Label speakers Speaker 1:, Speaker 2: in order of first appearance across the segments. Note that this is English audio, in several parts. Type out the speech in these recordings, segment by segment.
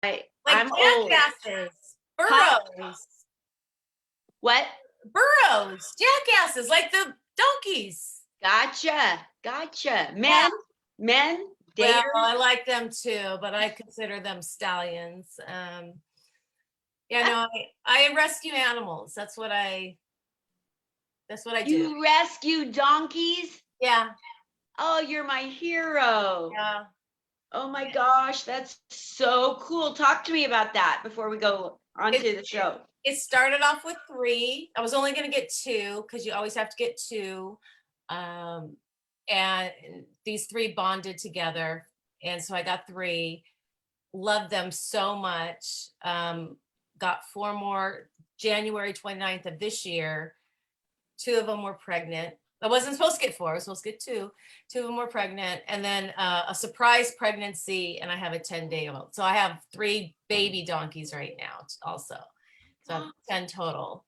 Speaker 1: Like
Speaker 2: I'm old.
Speaker 1: jackasses,
Speaker 2: Huh?
Speaker 1: burros,
Speaker 2: What?
Speaker 1: jackasses, like the donkeys.
Speaker 2: Gotcha.
Speaker 1: Yeah.
Speaker 2: Men,
Speaker 1: Well,
Speaker 2: daters.
Speaker 1: I like them too, but I consider them stallions. Yeah, no, I rescue animals. That's what I do.
Speaker 2: You rescue donkeys?
Speaker 1: Yeah.
Speaker 2: Oh, you're my hero.
Speaker 1: Yeah.
Speaker 2: Oh my gosh, that's so cool. Talk to me about that before we go on to the show.
Speaker 1: It started off with 3. I was only going to get 2 because you always have to get 2. And these 3 bonded together. And so I got 3. Loved them so much. Got 4 more January 29th of this year. 2 of them were pregnant. I wasn't supposed to get 4. I was supposed to get 2. 2 of them were pregnant. And then a surprise pregnancy, and I have a 10-day-old. So I have 3 baby donkeys right now also. So I have 10 total,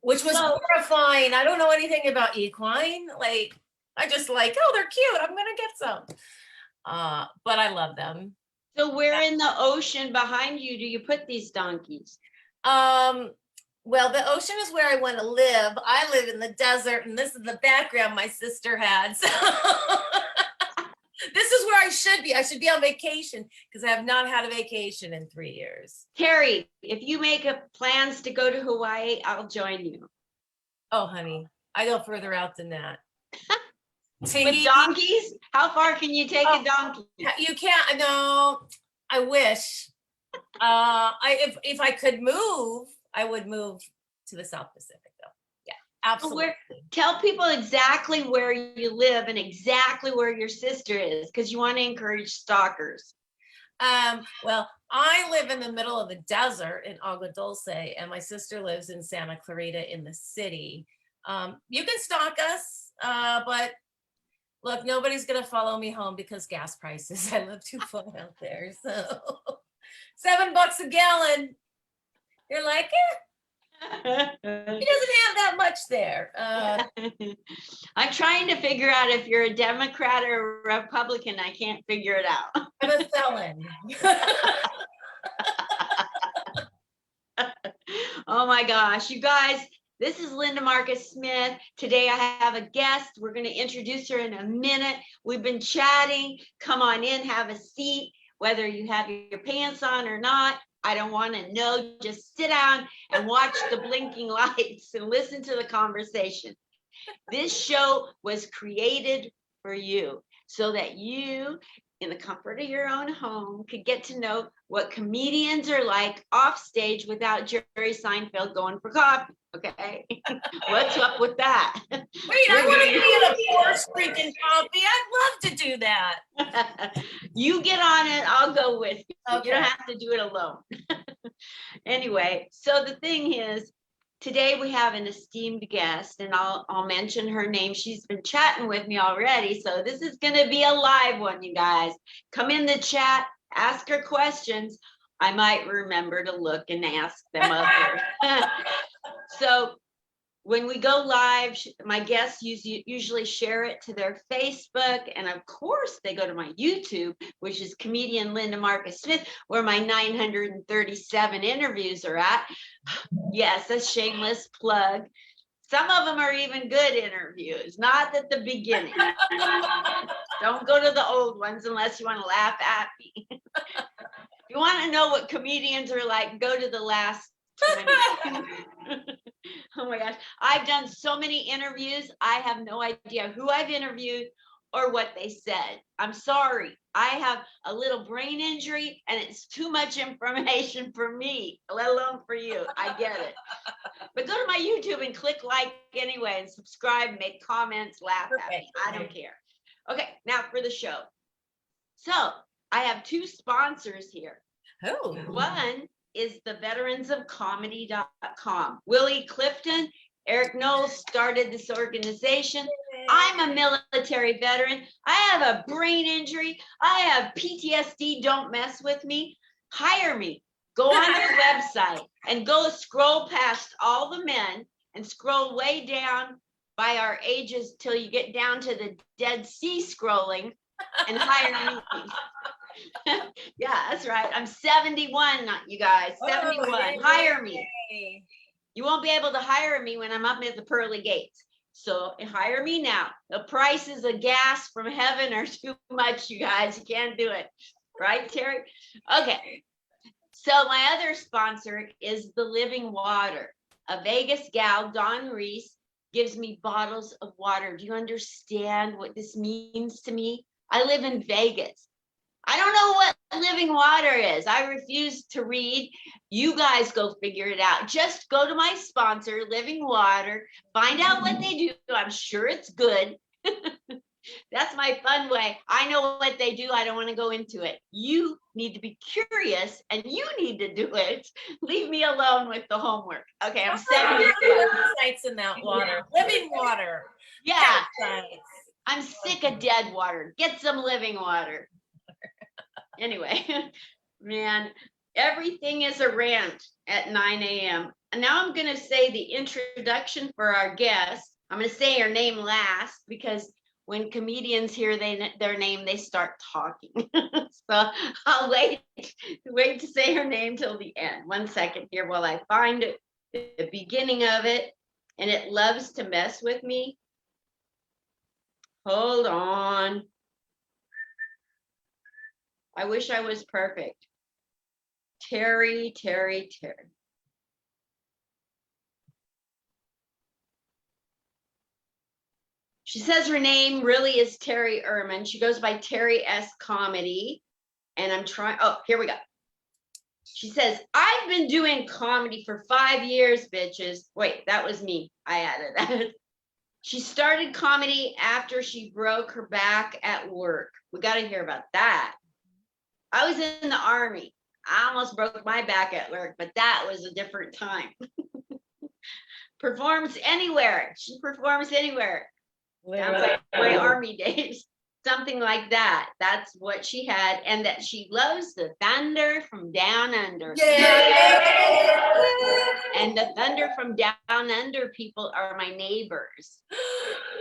Speaker 1: which was horrifying. I don't know anything about equine. Like, I just like, oh, they're cute. I'm going to get some. But I love them.
Speaker 2: So where in the ocean behind you do you put these donkeys?
Speaker 1: Well, the ocean is where I want to live. I live in the desert, and this is the background my sister had. So this is where I should be. I should be on vacation because I have not had a vacation in 3 years.
Speaker 2: Teri, if you make plans to go to Hawaii, I'll join you.
Speaker 1: Oh, honey, I go further out than that.
Speaker 2: With donkeys? How far can you take a donkey?
Speaker 1: You can't. No, I wish. If I could move, I would move to the South Pacific, though. Yeah, absolutely.
Speaker 2: Tell people exactly where you live and exactly where your sister is, because you want to encourage stalkers.
Speaker 1: Well, I live in the middle of the desert in Agua Dulce, and my sister lives in Santa Clarita in the city. You can stalk us, but look, nobody's gonna follow me home because gas prices. I live too far out there, so $7 a gallon. You're like, he doesn't have that much there.
Speaker 2: I'm trying to figure out if you're a Democrat or a Republican. I can't figure it out.
Speaker 1: I'm a felon.
Speaker 2: Oh my gosh, you guys, this is Linda Marcus Smith. Today I have a guest. We're going to introduce her in a minute. We've been chatting. Come on in, have a seat, whether you have your pants on or not. I don't want to know. Just sit down and watch the blinking lights and listen to the conversation. This show was created for you so that you, in the comfort of your own home, could get to know what comedians are like off stage without Jerry Seinfeld going for coffee. Okay, what's up with that?
Speaker 1: Wait, I want to be in a Force freaking coffee. I'd love to do that.
Speaker 2: You get on it, I'll go with you.
Speaker 1: Okay.
Speaker 2: You don't have to do it alone. Anyway, so the thing is, today we have an esteemed guest, and I'll mention her name. She's been chatting with me already, so this is going to be a live one, you guys. Come in the chat, ask her questions. I might remember to look and ask them of her. So when we go live, my guests usually share it to their Facebook, and of course they go to my YouTube, which is comedian Linda Marcus Smith, where my 937 interviews are at. Yes, a shameless plug. Some of them are even good interviews, not at the beginning. Don't go to the old ones unless you want to laugh at me. If you want to know what comedians are like, go to the last 20. Oh my gosh, I've done so many interviews. I have no idea who I've interviewed or what they said. I'm sorry. I have a little brain injury and it's too much information for me, let alone for you. I get it. But go to my YouTube and click like anyway and subscribe, make comments, laugh at me. I don't care. Okay, now for the show. So I have 2 sponsors here.
Speaker 1: Oh.
Speaker 2: One is the veteransofcomedy.com. Willie Clifton, Eric Knowles started this organization. I'm a military veteran. I have a brain injury. I have PTSD. Don't mess with me. Hire me. Go on their website and go scroll past all the men and scroll way down by our ages till you get down to the Dead Sea scrolling and hire me. Yeah, that's right. I'm 71, you guys. 71.
Speaker 1: yay,
Speaker 2: Hire me.
Speaker 1: yay.
Speaker 2: You won't be able to hire me when I'm up at the pearly gates. So hire me now. The prices of gas from heaven are too much, you guys. You can't do it. Right, Teri? Okay. So my other sponsor is the Living Water. A Vegas gal, Dawn Reese, gives me bottles of water. Do you understand what this means to me? I live in Vegas. I don't know what living water is. I refuse to read. You guys go figure it out. Just go to my sponsor, Living Water, find out what they do. I'm sure it's good. That's my fun way. I know what they do. I don't want to go into it. You need to be curious and you need to do it. Leave me alone with the homework. Okay, I'm 70.
Speaker 1: Sites in that water. Living water.
Speaker 2: Yeah,
Speaker 1: Sites.
Speaker 2: I'm sick of dead water. Get some living water. Anyway, man, everything is a rant at 9 a.m. And now I'm going to say the introduction for our guest. I'm going to say her name last because when comedians hear their name, they start talking. So I'll wait to say her name till the end. 1 second here while I find it, the beginning of it. And it loves to mess with me. Hold on. I wish I was perfect. Teri. She says her name really is Teri Ehrman. She goes by Teri S Comedy. And I'm trying, oh, here we go. She says, I've been doing comedy for 5 years, bitches. Wait, that was me. I added that. She started comedy after she broke her back at work. We got to hear about that. I was in the Army. I almost broke my back at work, but that was a different time. Performs anywhere. She performs anywhere. Sounds like my Army days. Something like that. That's what she had. And that she loves the thunder from down under. And the thunder from down under people are my neighbors.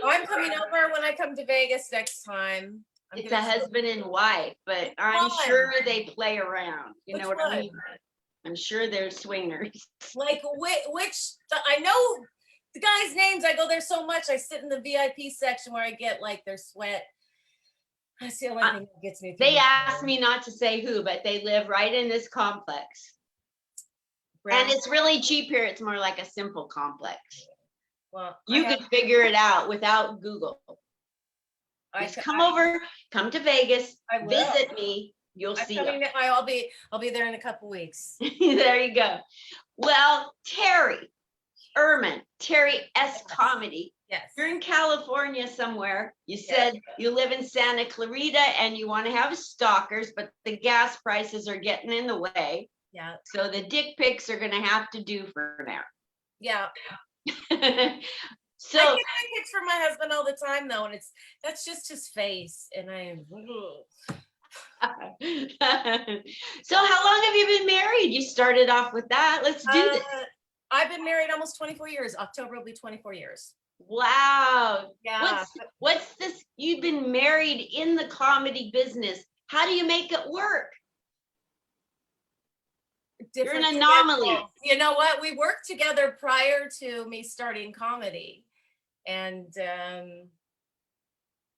Speaker 1: I'm coming over when I come to Vegas next time.
Speaker 2: It's a husband and wife, but I'm sure they play around. You know what I mean? I'm sure they're swingers.
Speaker 1: Like which I know the guys' names. I go there so much. I sit in the VIP section where I get like their sweat. That's the only thing that gets me.
Speaker 2: They asked me not to say who, but they live right in this complex. And it's really cheap here. It's more like a simple complex. Well, you could figure it out without Google. Just come over, come to Vegas, visit me. You'll see.
Speaker 1: I'll be there in a couple weeks.
Speaker 2: There you go. Well, Teri Ehrman, Teri S Comedy.
Speaker 1: Yes.
Speaker 2: You're in California somewhere. You said you live in Santa Clarita and you want to have stalkers, but the gas prices are getting in the way.
Speaker 1: Yeah.
Speaker 2: So the dick pics are going to have to do for now.
Speaker 1: Yeah.
Speaker 2: So
Speaker 1: I get pics for my husband all the time though, and that's just his face, and
Speaker 2: So how long have you been married? You started off with that. Let's do this.
Speaker 1: I've been married almost 24 years. October will be 24 years.
Speaker 2: Wow.
Speaker 1: Yeah.
Speaker 2: What's this? You've been married in the comedy business. How do you make it work? You're an anomaly.
Speaker 1: You know what? We worked together prior to me starting comedy. And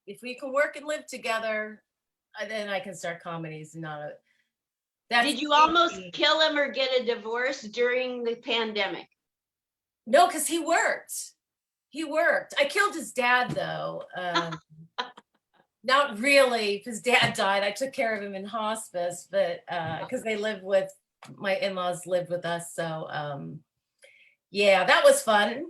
Speaker 1: if we can work and live together, then I can start comedies.
Speaker 2: Did you almost kill him or get a divorce during the pandemic?
Speaker 1: No, because he worked. I killed his dad though. Not really, because dad died. I took care of him in hospice, but because my in-laws lived with us. So yeah, that was fun.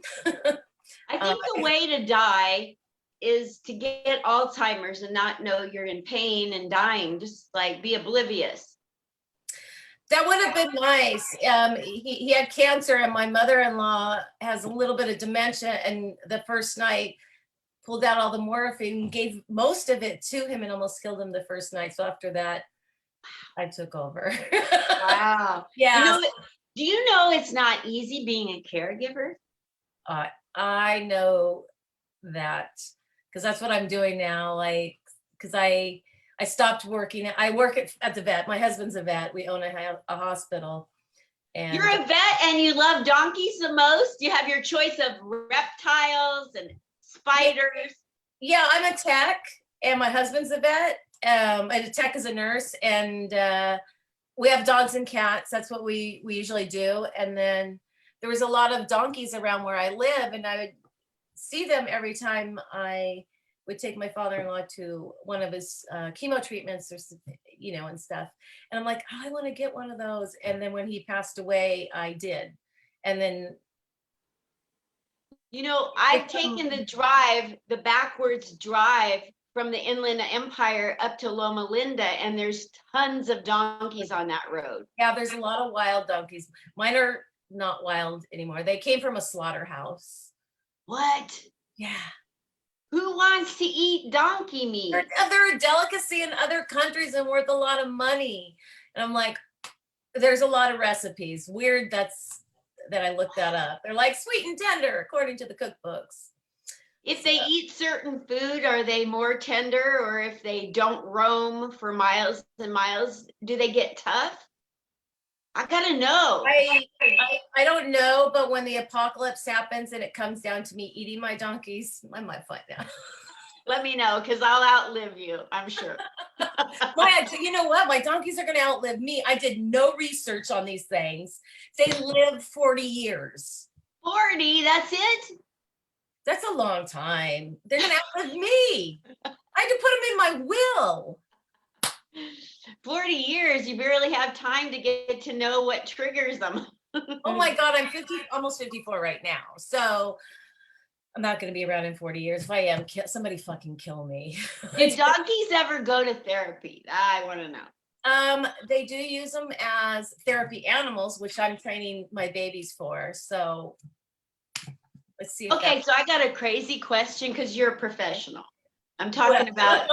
Speaker 2: I think the way to die is to get Alzheimer's and not know you're in pain and dying, just like be oblivious.
Speaker 1: That would have been nice. He had cancer, and my mother-in-law has a little bit of dementia, and the first night pulled out all the morphine, gave most of it to him, and almost killed him the first night. So after that, I took over.
Speaker 2: Wow.
Speaker 1: Yeah.
Speaker 2: Do you know it's not easy being a caregiver?
Speaker 1: I know that because that's what I'm doing now. Like, because I stopped working. I work at the vet. My husband's a vet. We own a hospital. And
Speaker 2: you're a vet and you love donkeys the most? You have your choice of reptiles and spiders.
Speaker 1: Yeah, I'm a tech and my husband's a vet. And a tech is a nurse, and we have dogs and cats. That's what we usually do. And then there was a lot of donkeys around where I live, and I would see them every time I would take my father-in-law to one of his chemo treatments, or and stuff. And I'm like, oh, I want to get one of those. And then when he passed away, I did. And then
Speaker 2: I've taken the backwards drive from the Inland Empire up to Loma Linda, and there's tons of donkeys on that road.
Speaker 1: Yeah, there's a lot of wild donkeys. Mine are not wild anymore. They came from a slaughterhouse.
Speaker 2: What?
Speaker 1: Yeah.
Speaker 2: Who wants to eat donkey meat?
Speaker 1: They're a delicacy in other countries and worth a lot of money. And I'm like, there's a lot of recipes. Weird that I looked that up. They're like sweet and tender, according to the cookbooks.
Speaker 2: If they eat certain food, are they more tender? Or if they don't roam for miles and miles, do they get tough? I gotta know.
Speaker 1: I don't know, but when the apocalypse happens and it comes down to me eating my donkeys, I might find out.
Speaker 2: Let me know, because I'll outlive you, I'm sure.
Speaker 1: You know what? My donkeys are going to outlive me. I did no research on these things. They live 40 years.
Speaker 2: 40, that's it?
Speaker 1: That's a long time. They're going to outlive me. I had to put them in my will.
Speaker 2: 40 years, you barely have time to get to know what triggers them.
Speaker 1: Oh my God, I'm almost 54 right now. So I'm not going to be around in 40 years. If I am, somebody fucking kill me.
Speaker 2: Did donkeys ever go to therapy? I want to know.
Speaker 1: They do use them as therapy animals, which I'm training my babies for. So let's see.
Speaker 2: Okay, so I got a crazy question, because you're a professional. I'm talking about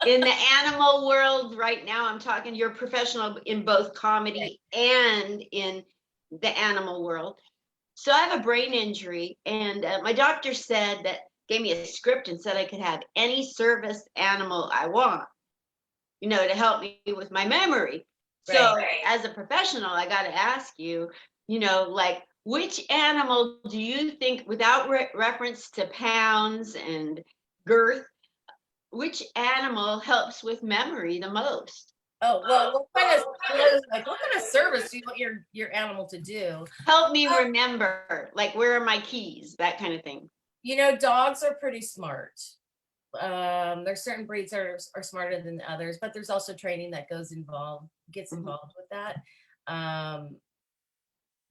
Speaker 2: in the animal world right now. I'm talking, you're a professional in both comedy and in the animal world. So I have a brain injury, and my doctor gave me a script and said I could have any service animal I want, to help me with my memory. So as a professional, I got to ask you, like, which animal do you think, without reference to pounds and girth, which animal helps with memory the most?
Speaker 1: Oh, well, what kind of service do you want your animal to do?
Speaker 2: Help me remember, like, where are my keys, that kind of thing.
Speaker 1: Dogs are pretty smart. There's certain breeds are smarter than others, but there's also training that gets involved with that.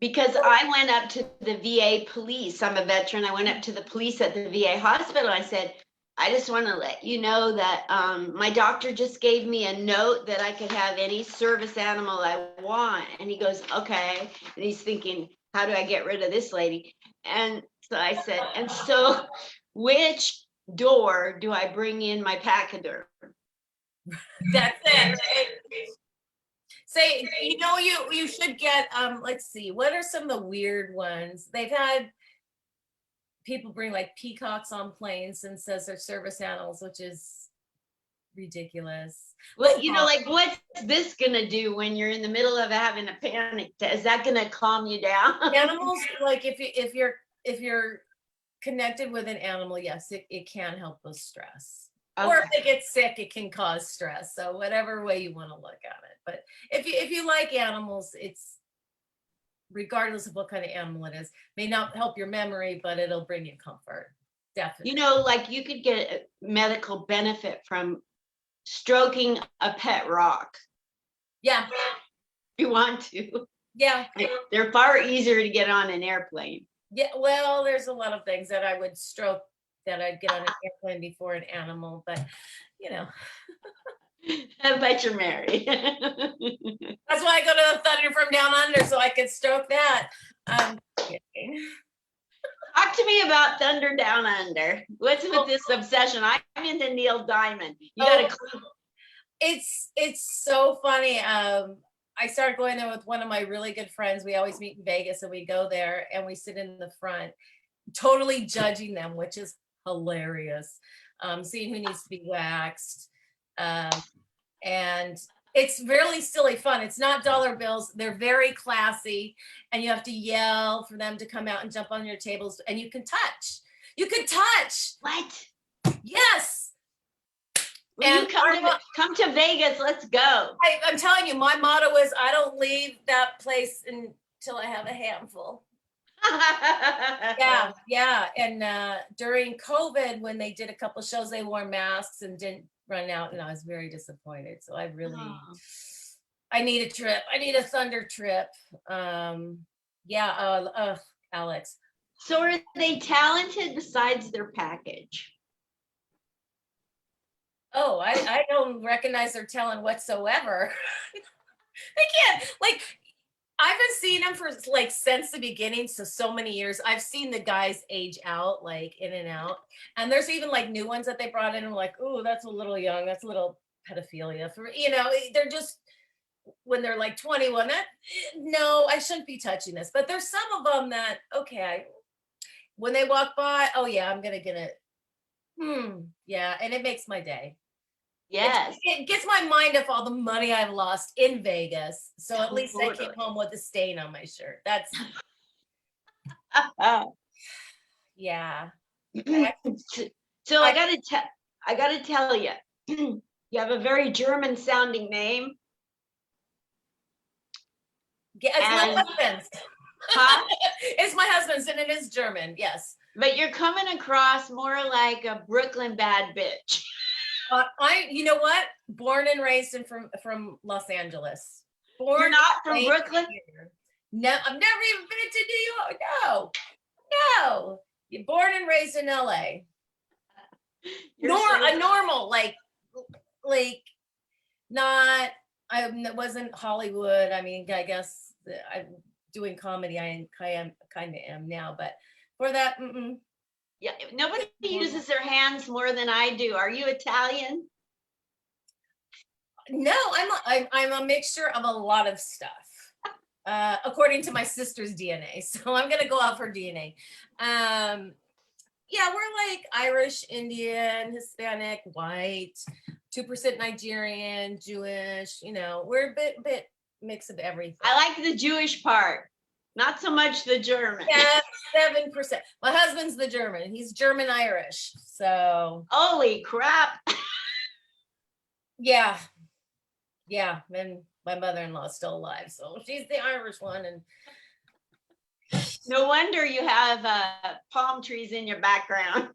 Speaker 2: Because I went up to the VA police. I'm a veteran. I went up to the police at the VA hospital. I said, I just want to let you know that my doctor just gave me a note that I could have any service animal I want. And he goes, okay. And he's thinking, how do I get rid of this lady? And so I said, and so which door do I bring in my pachyderm?
Speaker 1: That's it. Say, you should get, let's see, what are some of the weird ones? They've had people bring like peacocks on planes and says they're service animals, which is ridiculous.
Speaker 2: Well, like, what's this gonna do when you're in the middle of having a panic? Is that gonna calm you down?
Speaker 1: Animals, like if you're connected with an animal, yes, it can help with stress. Okay. Or if they get sick, it can cause stress. So whatever way you want to look at it. But if you like animals, it's regardless of what kind of animal it is, may not help your memory, but it'll bring you comfort. Definitely.
Speaker 2: Like, you could get a medical benefit from stroking a pet rock.
Speaker 1: Yeah.
Speaker 2: If you want to.
Speaker 1: Yeah.
Speaker 2: They're far easier to get on an airplane.
Speaker 1: Yeah, well, there's a lot of things that I would stroke that I'd get on an airplane before an animal, but
Speaker 2: I bet you're married.
Speaker 1: That's why I go to the Thunder from Down Under, so I could stroke that. I'm kidding.
Speaker 2: Talk to me about Thunder Down Under. What's with this obsession? I'm into Neil Diamond. You got a clue?
Speaker 1: It's so funny. I started going there with one of my really good friends. We always meet in Vegas, and we go there and we sit in the front, totally judging them, which is hilarious. Seeing who needs to be waxed. And it's really silly fun. It's not dollar bills. They're very classy, and you have to yell for them to come out and jump on your tables, and you can touch. You can touch.
Speaker 2: What?
Speaker 1: Yes.
Speaker 2: Will you come to Vegas? Let's go.
Speaker 1: I'm telling you, my motto is I don't leave that place until I have a handful. Yeah. And during COVID, when they did a couple shows, they wore masks and didn't run out, and I was very disappointed. So I need a trip. I need a thunder trip. Alex.
Speaker 2: So are they talented besides their package?
Speaker 1: Oh, I don't recognize their talent whatsoever. They can't, like, I've been seeing them for like since the beginning, so many years. I've seen the guys age out, like in and out, and there's even like new ones that they brought in. I'm like, oh, that's a little young. That's a little pedophilia for, they're just, when they're like 21. No, I shouldn't be touching this. But there's some of them that, okay, when they walk by, oh yeah, I'm gonna get it. Yeah, and it makes my day.
Speaker 2: Yes.
Speaker 1: It gets my mind off all the money I've lost in Vegas. So at least I came home with a stain on my shirt. That's yeah.
Speaker 2: So I gotta tell you, you have a very German sounding name.
Speaker 1: Yeah, it's my husband's. Huh? It's my husband's, and it is German, yes.
Speaker 2: But you're coming across more like a Brooklyn bad bitch.
Speaker 1: You know what? Born and raised from Los Angeles.
Speaker 2: You're not from Brooklyn?
Speaker 1: Here. No, I've never even been to New York. No. You're born and raised in LA. A normal, like not. I wasn't Hollywood. I mean, I guess I'm doing comedy. I kind of am now, but for that,
Speaker 2: yeah, nobody uses their hands more than I do. Are you Italian?
Speaker 1: No, I'm a mixture of a lot of stuff, according to my sister's DNA. So I'm gonna go off her DNA. Yeah, we're like Irish, Indian, Hispanic, white, 2% Nigerian, Jewish. We're a bit mix of everything.
Speaker 2: I like the Jewish part. Not so much the German.
Speaker 1: Yeah, 7%. My husband's the German. He's German Irish. So.
Speaker 2: Holy crap.
Speaker 1: Yeah. And my mother-in-law is still alive, so she's the Irish one. And
Speaker 2: no wonder you have palm trees in your background.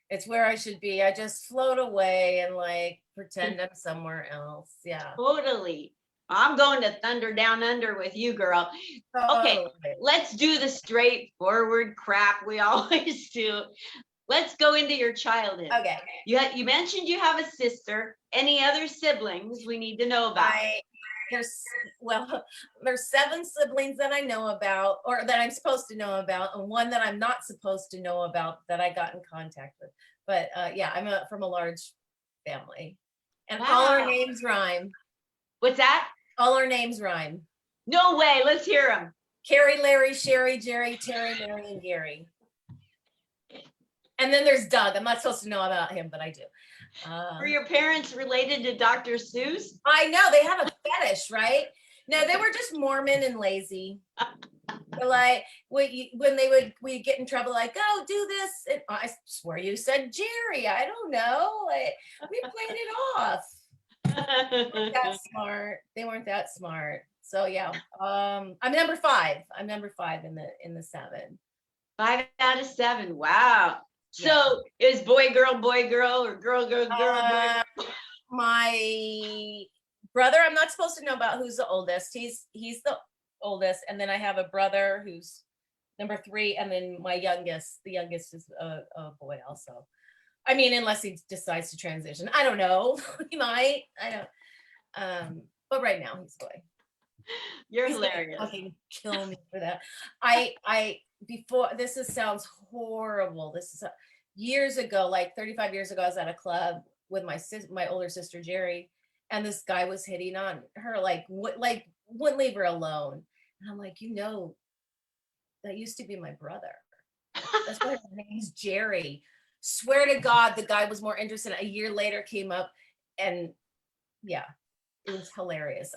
Speaker 1: It's where I should be. I just float away and like pretend I'm somewhere else. Yeah.
Speaker 2: Totally. I'm going to Thunder Down Under with you, girl. Okay, let's do the straightforward crap we always do. Let's go into your childhood.
Speaker 1: Okay.
Speaker 2: You mentioned you have a sister. Any other siblings we need to know about?
Speaker 1: There's 7 siblings that I know about, or that I'm supposed to know about, and one that I'm not supposed to know about that I got in contact with. But yeah, I'm from a large family, and all our names rhyme.
Speaker 2: What's that?
Speaker 1: All our names rhyme.
Speaker 2: No way. Let's hear them.
Speaker 1: Carrie, Larry, Sherry, Jerry, Terry, Mary, and Gary. And then there's Doug. I'm not supposed to know about him, but I do.
Speaker 2: Were your parents related to Dr. Seuss?
Speaker 1: I know, they have a fetish, right? No, they were just Mormon and lazy. Like we'd get in trouble, like, oh, do this. And I swear you said Jerry. I don't know. Like, we played it off. That smart. They weren't that smart. So yeah. I'm number 5. I'm number 5 in the 7.
Speaker 2: 5 out of 7. Wow. So is boy, girl, or girl, boy?
Speaker 1: My brother, I'm not supposed to know about who's the oldest. He's the oldest, and then I have a brother who's number 3, and then the youngest is a boy also. I mean, unless he decides to transition. I don't know. He might. I don't. But right now he's a boy.
Speaker 2: You're hilarious.
Speaker 1: Fucking kill me for that. Before this sounds horrible. This is years ago, like 35 years ago. I was at a club with my older sister Jerry, and this guy was hitting on her, like wouldn't leave her alone. And I'm like, that used to be my brother. That's why his name's Jerry. Swear to God, the guy was more interested. A year later came up and yeah, it was hilarious.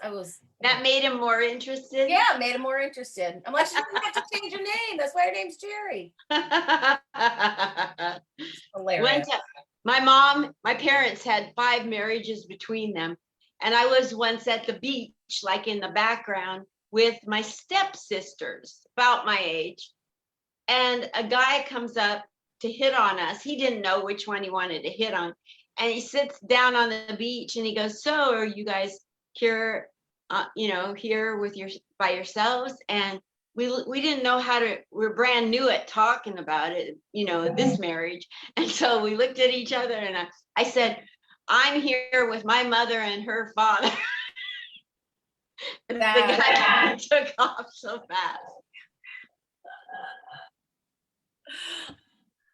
Speaker 2: That made him more interested.
Speaker 1: Yeah, it made him more interested. I'm like, she doesn't have to change her name. That's why her name's Jerry. Hilarious.
Speaker 2: My parents had 5 marriages between them. And I was once at the beach, like in the background, with my stepsisters, about my age. And a guy comes up to hit on us. He didn't know which one he wanted to hit on. And he sits down on the beach and he goes, "So are you guys here, here by yourselves?" And we didn't know we're brand new at talking about it, this marriage. And so we looked at each other and I said, "I'm here with my mother and her father." And the guy took off so fast.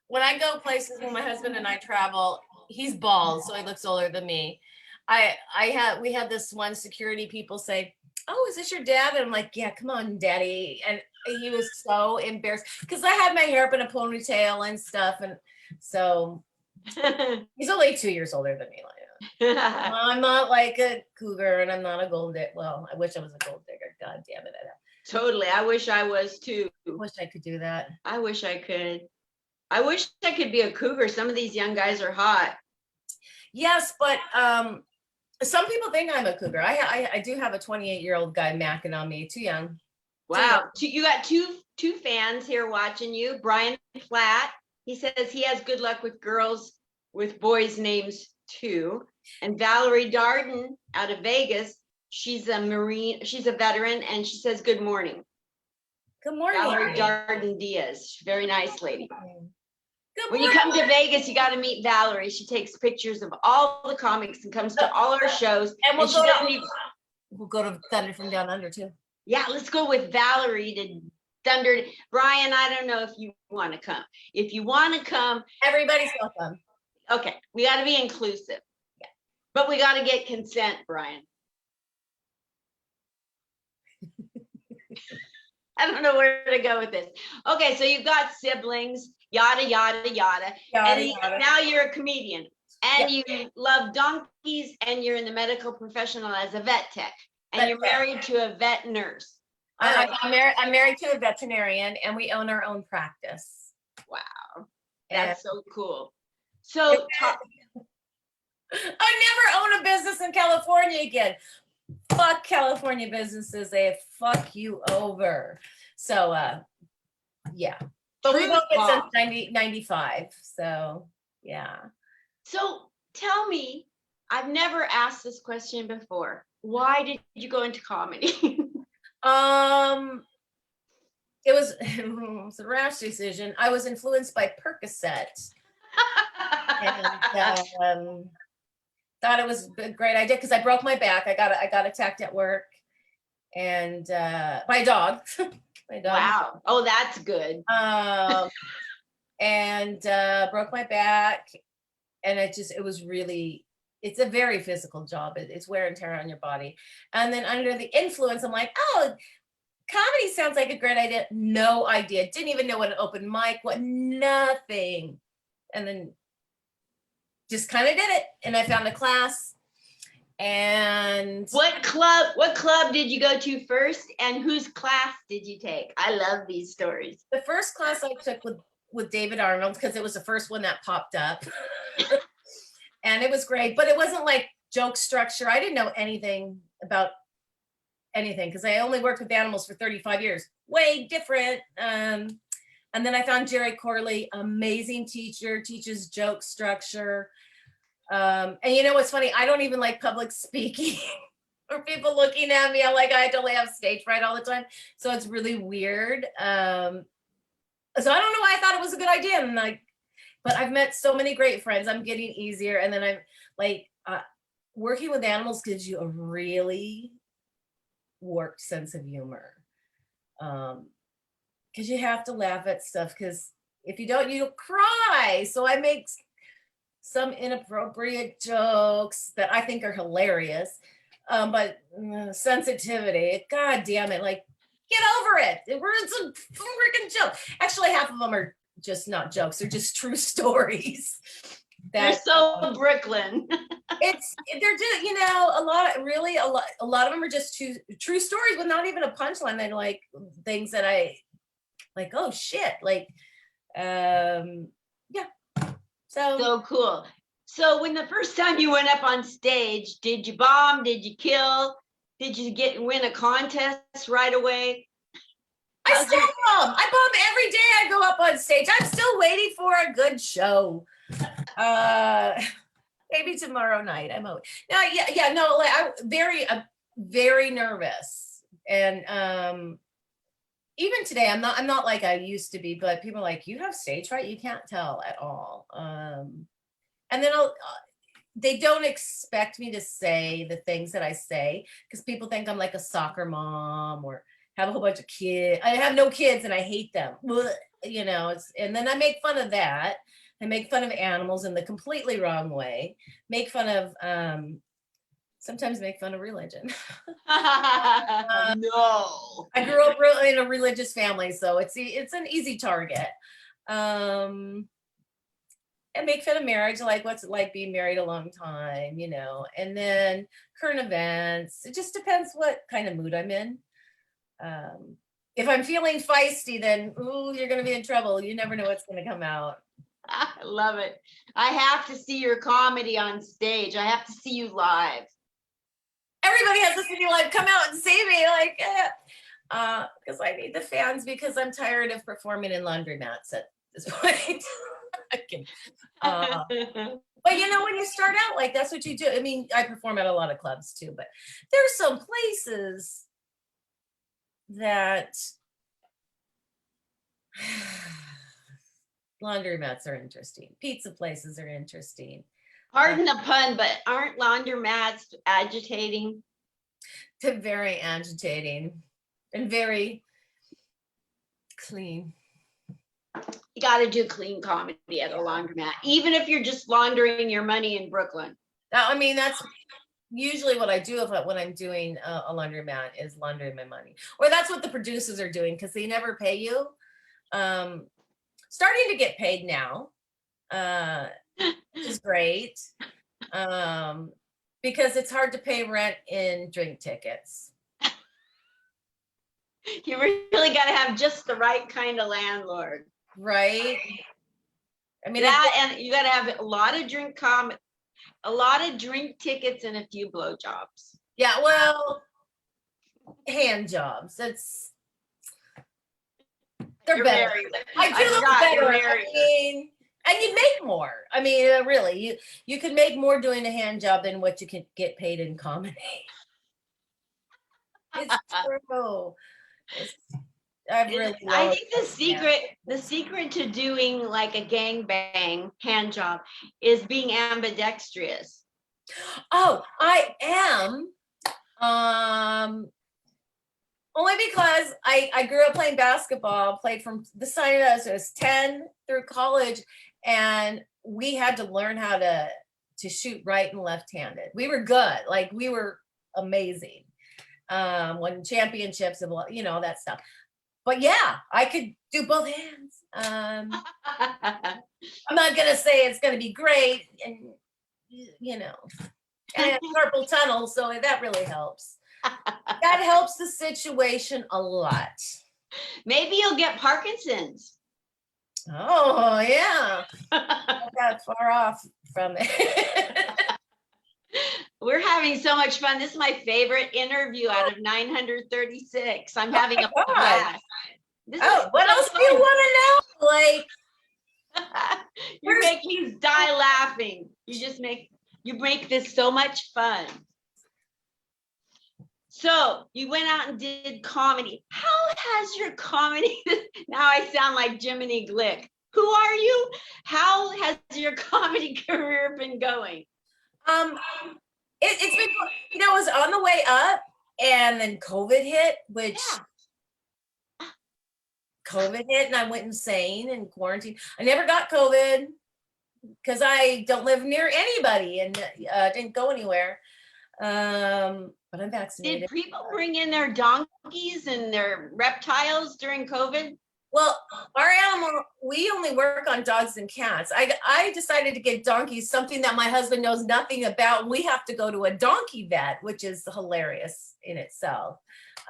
Speaker 1: When I go places, when my husband and I travel, he's bald, so he looks older than me. We had this one security people say, "Oh, is this your dad?" And I'm like, "Yeah, come on, daddy." And he was so embarrassed because I had my hair up in a ponytail and stuff. And so he's only 2 years older than me. I'm not like a cougar and I'm not a gold digger. Well, I wish I was a gold digger. God damn it.
Speaker 2: Totally. I wish I was too.
Speaker 1: I wish I could do that.
Speaker 2: I wish I could. I wish I could be a cougar. Some of these young guys are hot.
Speaker 1: Yes, but some people think I'm a cougar. I do have a 28-year-old guy macking on me. Too young.
Speaker 2: Wow. You got two fans here watching you. Brian Flatt. He says he has good luck with girls with boys' names too. And Valerie Darden out of Vegas. She's a Marine. She's a veteran, and she says good morning.
Speaker 1: Good morning.
Speaker 2: Valerie Darden Diaz. Very nice lady.
Speaker 1: Good
Speaker 2: when you come to Vegas, you got to meet Valerie. She takes pictures of all the comics and comes to all our shows.
Speaker 1: And we'll go to Thunder from Down Under too.
Speaker 2: Yeah, let's go with Valerie to Thunder. Brian, I don't know if you want to come. If you want to come,
Speaker 1: everybody's welcome.
Speaker 2: Okay, we got to be inclusive. Yeah, but we got to get consent, Brian. I don't know where to go with this. Okay, so you've got siblings, yada, yada, yada. Now you're a comedian and you love donkeys and you're in the medical professional as a vet tech and you're married to a vet nurse.
Speaker 1: I'm married to a veterinarian and we own our own practice.
Speaker 2: Wow, that's so cool. So
Speaker 1: I never own a business in California again. Fuck California businesses, they fuck you over. So yeah, but we've owned it since 1995. So yeah. So
Speaker 2: tell me, I've never asked this question before. Why did you go into comedy?
Speaker 1: It was a rash decision. I was influenced by Percocet. And thought it was a great idea because I broke my back. I got attacked at work and by a dog.
Speaker 2: Wow. Oh, that's good.
Speaker 1: And broke my back, and it's a very physical job. It's wear and tear on your body. And then under the influence, I'm like, oh, comedy sounds like a great idea. No idea. Didn't even know what an open mic, nothing. And then just kind of did it. And I found a class. And
Speaker 2: what club did you go to first? And whose class did you take? I love these stories.
Speaker 1: The first class I took with David Arnold, because it was the first one that popped up. And it was great, but it wasn't like joke structure. I didn't know anything about anything because I only worked with animals for 35 years. Way different. And then I found Jerry Corley, amazing teacher, teaches joke structure. And you know what's funny? I don't even like public speaking or people looking at me. I totally have stage fright all the time. So it's really weird. So I don't know why I thought it was a good idea. And but I've met so many great friends. I'm getting easier. And then I'm working with animals gives you a really warped sense of humor. Because you have to laugh at stuff because if you don't, you'll cry. So I make some inappropriate jokes that I think are hilarious. But sensitivity, God damn it, get over it. It's a freaking joke. Actually, half of them are just not jokes. They're just true stories.
Speaker 2: They're
Speaker 1: that
Speaker 2: so Brooklyn.
Speaker 1: they're just, a lot of them are just true stories with not even a punchline. They're like things that I like, oh shit, like yeah.
Speaker 2: So cool. So when the first time you went up on stage, did you bomb? Did you kill? Did you win a contest right away?
Speaker 1: I still bomb. I bomb every day I go up on stage. I'm still waiting for a good show. Maybe tomorrow night. I'm out. No, yeah, no, like I'm very nervous. And even today, I'm not like I used to be, but people are like, you have stage fright? You can't tell at all. And then they don't expect me to say the things that I say because people think I'm like a soccer mom or have a whole bunch of kids. I have no kids and I hate them. And then I make fun of that. I make fun of animals in the completely wrong way. Make fun of sometimes make fun of religion.
Speaker 2: No.
Speaker 1: I grew up in a religious family, so it's an easy target. And make fun of marriage, like what's it like being married a long time, and then current events. It just depends what kind of mood I'm in. If I'm feeling feisty, then you're gonna be in trouble. You never know what's gonna come out.
Speaker 2: I love it. I have to see your comedy on stage. I have to see you live.
Speaker 1: Everybody has to see me live. Come out and see me, like, because I need the fans because I'm tired of performing in laundromats at this point. But when you start out, like that's what you do. I mean, I perform at a lot of clubs too, but there's some places that laundromats are interesting. Pizza places are interesting.
Speaker 2: Pardon the pun, but aren't laundromats agitating?
Speaker 1: They're very agitating and very clean.
Speaker 2: You got to do clean comedy at a laundromat, even if you're just laundering your money in Brooklyn.
Speaker 1: I mean, that's usually what I do when I'm doing a laundromat is laundering my money. Or that's what the producers are doing because they never pay you. Starting to get paid now, which is great. Because it's hard to pay rent in drink tickets.
Speaker 2: You really got to have just the right kind of landlord.
Speaker 1: Right. I mean,
Speaker 2: and you got to have a lot of drink tickets and a few blowjobs.
Speaker 1: Yeah, well, hand jobs. They're better. I do look better. I mean, and you make more. I mean, really, you can make more doing a hand job than what you can get paid in comedy. It's true. I
Speaker 2: think the secret to doing like a gangbang hand job is being ambidextrous.
Speaker 1: Oh, I am. Only because I grew up playing basketball, played from the time I was 10 through college, and we had to learn how to shoot right and left-handed. We were good, like we were amazing. Won championships and that stuff. But yeah, I could do both hands. I'm not gonna say it's gonna be great, and and I have carpal tunnel, so that really helps. That helps the situation a lot.
Speaker 2: Maybe you'll get Parkinson's.
Speaker 1: Oh yeah. I got far off from it.
Speaker 2: We're having so much fun. This is my favorite interview out of 936. I'm having a blast.
Speaker 1: What else do you want to know? Like,
Speaker 2: you make me die laughing. You make this so much fun. So you went out and did comedy. How has your comedy? Now I sound like Jiminy Glick. Who are you? How has your comedy career been going?
Speaker 1: It's been, it was on the way up, and then COVID hit, which COVID hit, and I went insane in quarantine. I never got COVID because I don't live near anybody and didn't go anywhere. But I'm vaccinated.
Speaker 2: Did people bring in their donkeys and their reptiles during COVID?
Speaker 1: Well, our animal, we only work on dogs and cats. I decided to get donkeys, something that my husband knows nothing about. We have to go to a donkey vet, which is hilarious in itself.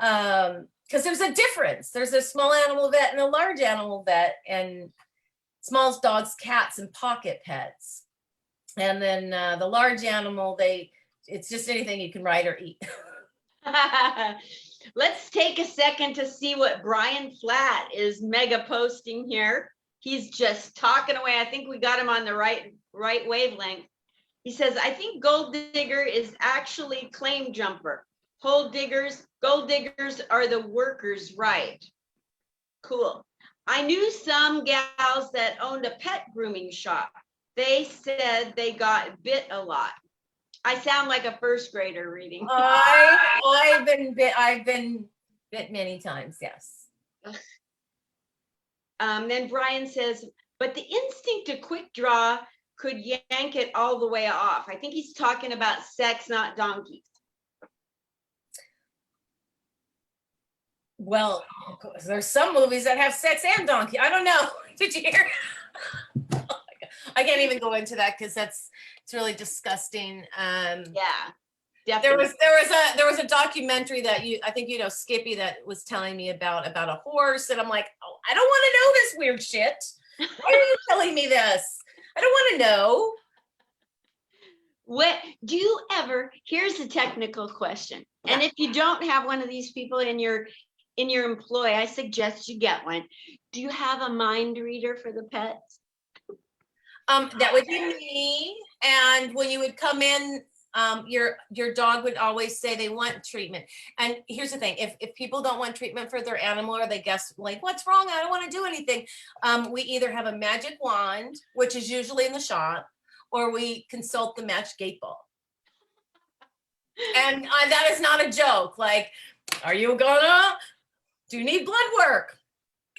Speaker 1: Because there's a difference. There's a small animal vet and a large animal vet, and small dogs, cats, and pocket pets. And then the large animal, it's just anything you can ride or eat.
Speaker 2: Let's take a second to see what Brian Flatt is mega posting here. He's just talking away. I think we got him on the right wavelength. He says, I think gold digger is actually claim jumper. Gold diggers are the workers, right? Cool. I knew some gals that owned a pet grooming shop. They said they got bit a lot. I sound like a first grader reading.
Speaker 1: I've been bit many times, yes.
Speaker 2: Then Brian says, but the instinct to quick draw could yank it all the way off. I think he's talking about sex, not donkeys.
Speaker 1: Well, there's some movies that have sex and donkey. I don't know. Did you hear? I can't even go into that because it's really disgusting.
Speaker 2: Yeah,
Speaker 1: definitely.
Speaker 2: definitely.
Speaker 1: There was a documentary that I think Skippy, that was telling me about a horse, and I'm like, oh, I don't want to know this weird shit. Why are you telling me this? I don't want to know.
Speaker 2: What do you ever? Here's a technical question, yeah. And if you don't have one of these people in your employ, I suggest you get one. Do you have a mind reader for the pets?
Speaker 1: That would be me. And when you would come in, your dog would always say they want treatment. And here's the thing: if people don't want treatment for their animal, or they guess like, what's wrong? I don't want to do anything. We either have a magic wand, which is usually in the shop, or we consult the match gate ball. And that is not a joke. Like, do you need blood work?